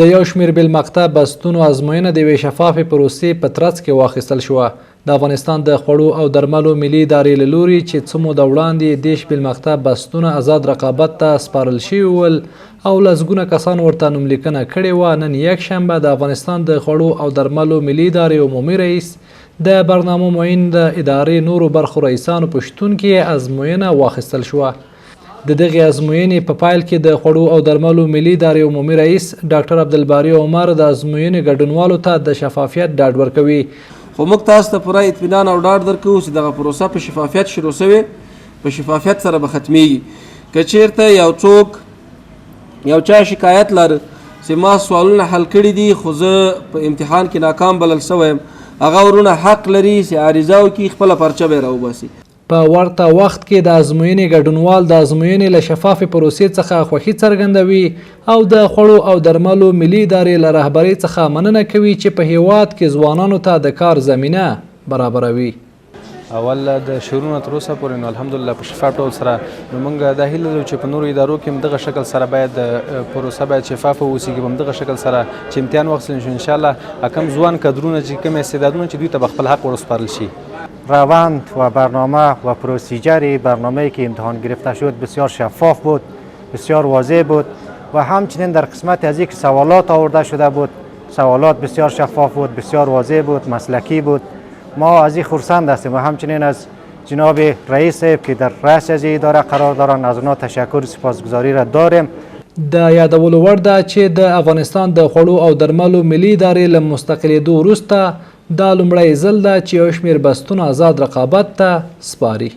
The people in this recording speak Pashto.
د یو شمېر بالمقطع بستونو ازموینه د یوې شفافې پروسې په ترڅ کې واخیستل شوه. د افغانستان د خوړو او درملو ملي ادارې له لوري چې څه موده وړاندې دېرش بالمقطع بستونه آزاد رقابت ته سپارل شوي ول او لسګونه کسانو ورته نوملیکنه کړې وه، نن یکشنبه د افغانستان د خوړو او درملو ملي ادارې عمومي رئیس د برنامه معین د ادارې نورو برخو رئیسانو په شتون کې ازموینه واخیستل شوه. د دغې ازموینې په پایل کې د خوړو او درملو ملي ادارې عمومي رئیس ډاکټر عبدالباري عمر د ازموینې ګډونوالو ته د شفافیت ډاډ ورکوي. خو موږ تاسو ته پوره اطمینان او ډاډ درکوو چې دغه پروسه په شفافیت شروع سوې، په شفافیت سره به ختمیږي. که چیرته یو څوک یو چا شکایت لري چې ما سوالونه حل کړي دي خو زه په امتحان کې ناکام بلل شوی یم، هغه ورونه حق لري چې عریضه وکړي، خپله پرچه به یې راوباسي. په ورته وخت کې د ازموینې ګډونوال د ازموینې له شفافې پروسې څخه خوښي څرګندوي او د خوړو او درملو ملي ادارې له رهبرۍ څخه مننه کوي چې په هیواد کې ځوانانو ته د کار زمینه برابروي. اول د شروع نه تر اوسه پورې نو الحمدلله په شفاف ډول سره نو موږ دا هیله لرو چې په نورو ادارو کې هم دغه شکل سره باید پروسه باید شفافه واوسي، په همدغه شکل سره چې امتحان واخیستل شي انشاءالله کم ځوان کادرونه چې کم استعدادونه چې دوی ته به خپل حق ورسپارل شي. روند و برنامه و پروسیجر برنامه‌ای که امتحان گرفته شد بسیار شفاف بود، بسیار واضح بود و همچنین در قسمت از اینکه سوالات آورده شده بود، سوالات بسیار شفاف بود، بسیار واضح بود، مسلکی بود. ما از این خرسند هستیم و همچنین از جناب رئیس که در رأس از اداره قرار دارند از اونا تشکر و سپاسگزاری را داریم. د یادولو وړ ده چې د افغانستان د خوړو او درملو ملي ادارې له مستقلېدو وروسته دا لومړی ځل ده چې یو شمېر بستونه آزاد رقابت ته سپاري.